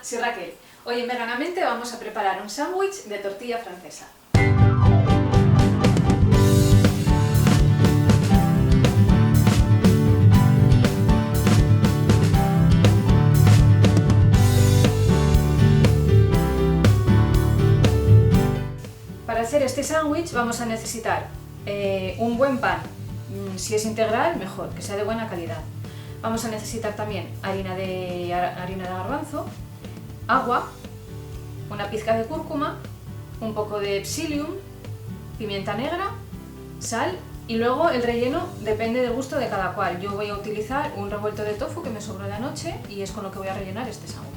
soy Raquel. Hoy en Veganamente vamos a preparar un sándwich de tortilla francesa. Para hacer este sándwich vamos a necesitar un buen pan, si es integral mejor, que sea de buena calidad. Vamos a necesitar también harina de garbanzo, agua, una pizca de cúrcuma, un poco de psyllium, pimienta negra, sal y luego el relleno depende del gusto de cada cual. Yo voy a utilizar un revuelto de tofu que me sobró de anoche y es con lo que voy a rellenar este sándwich.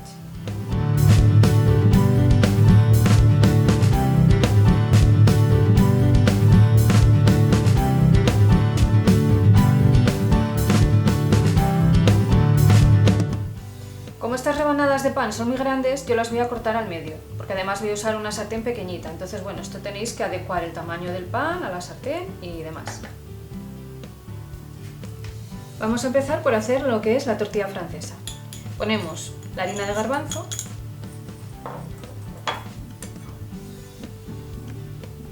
Como estas rebanadas de pan son muy grandes, yo las voy a cortar al medio, porque además voy a usar una sartén pequeñita. Entonces, bueno, esto tenéis que adecuar el tamaño del pan a la sartén y demás. Vamos a empezar por hacer lo que es la tortilla francesa. Ponemos la harina de garbanzo,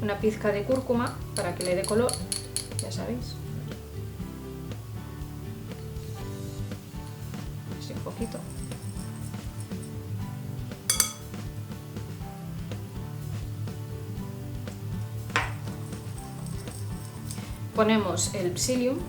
una pizca de cúrcuma para que le dé color, ya sabéis. Así un poquito. Ponemos el psyllium,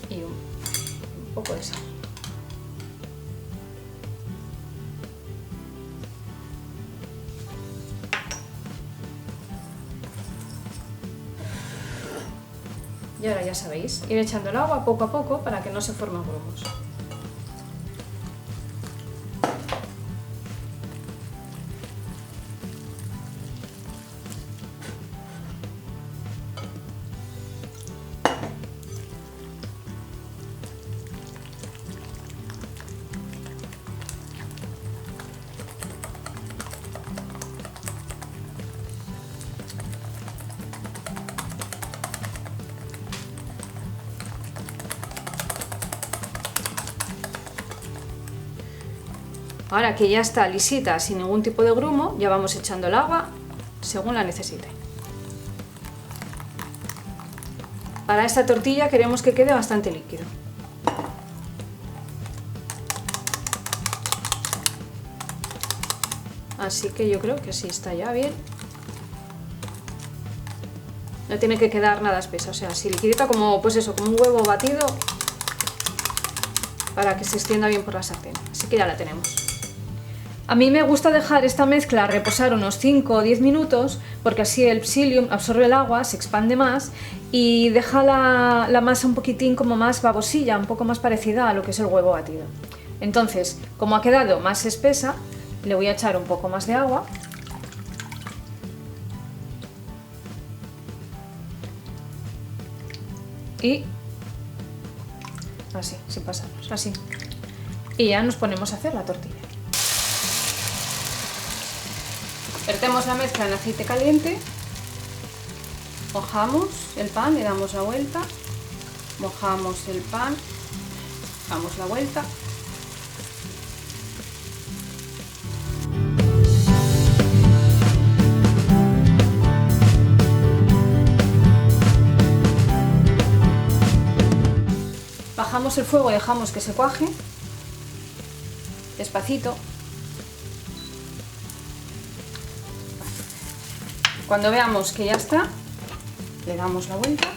y un poco de sal. Y ahora ya sabéis, ir echando el agua poco a poco para que no se formen grumos. Ahora que ya está lisita, sin ningún tipo de grumo, ya vamos echando el agua según la necesite. Para esta tortilla queremos que quede bastante líquido. Así que yo creo que sí está ya bien. No tiene que quedar nada espesa, o sea, así liquidita como, pues eso, como un huevo batido para que se extienda bien por la sartén. Así que ya la tenemos. A mí me gusta dejar esta mezcla reposar unos 5 o 10 minutos porque así el psyllium absorbe el agua, se expande más y deja la masa un poquitín como más babosilla, un poco más parecida a lo que es el huevo batido. Entonces, como ha quedado más espesa, le voy a echar un poco más de agua. Y así, sin pasarnos, así. Y ya nos ponemos a hacer la tortilla. Vertemos la mezcla en aceite caliente, mojamos el pan, le damos la vuelta, mojamos el pan, damos la vuelta. Bajamos el fuego y dejamos que se cuaje, despacito. Cuando veamos que ya está, le damos la vuelta.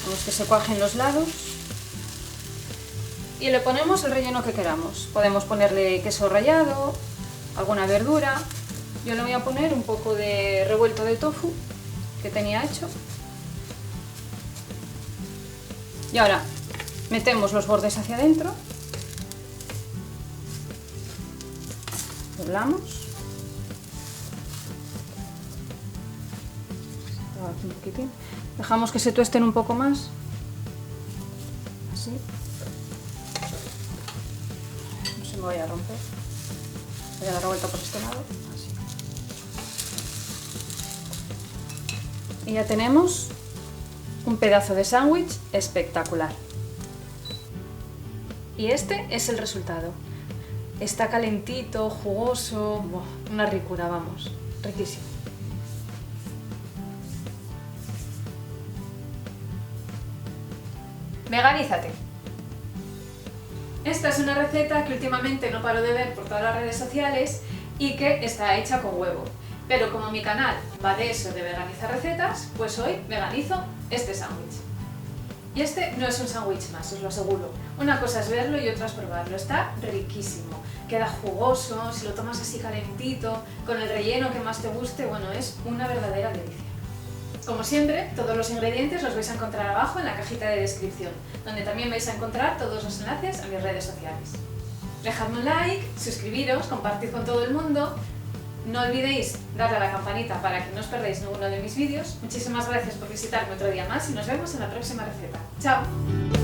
Vemos que se cuajen los lados. Y le ponemos el relleno que queramos. Podemos ponerle queso rallado, alguna verdura. Yo le voy a poner un poco de revuelto de tofu que tenía hecho. Y ahora metemos los bordes hacia adentro Doblamos. Aquí un poquitín. Dejamos que se tuesten un poco más. Así. No se me vaya a romper. Voy a dar la vuelta por este lado. Así. Y ya tenemos un pedazo de sándwich espectacular. Y este es el resultado. Está calentito, jugoso, una ricura, vamos, riquísimo. Veganízate. Esta es una receta que últimamente no paro de ver por todas las redes sociales y que está hecha con huevo. Pero como mi canal va de eso, de veganizar recetas, pues hoy veganizo este sándwich. Y este no es un sándwich más, os lo aseguro. Una cosa es verlo y otra es probarlo. Está riquísimo, queda jugoso, si lo tomas así calentito, con el relleno que más te guste, bueno, es una verdadera delicia. Como siempre, todos los ingredientes los vais a encontrar abajo en la cajita de descripción, donde también vais a encontrar todos los enlaces a mis redes sociales. Dejadme un like, suscribiros, compartid con todo el mundo. No olvidéis darle a la campanita para que no os perdáis ninguno de mis vídeos. Muchísimas gracias por visitarme otro día más y nos vemos en la próxima receta. ¡Chao!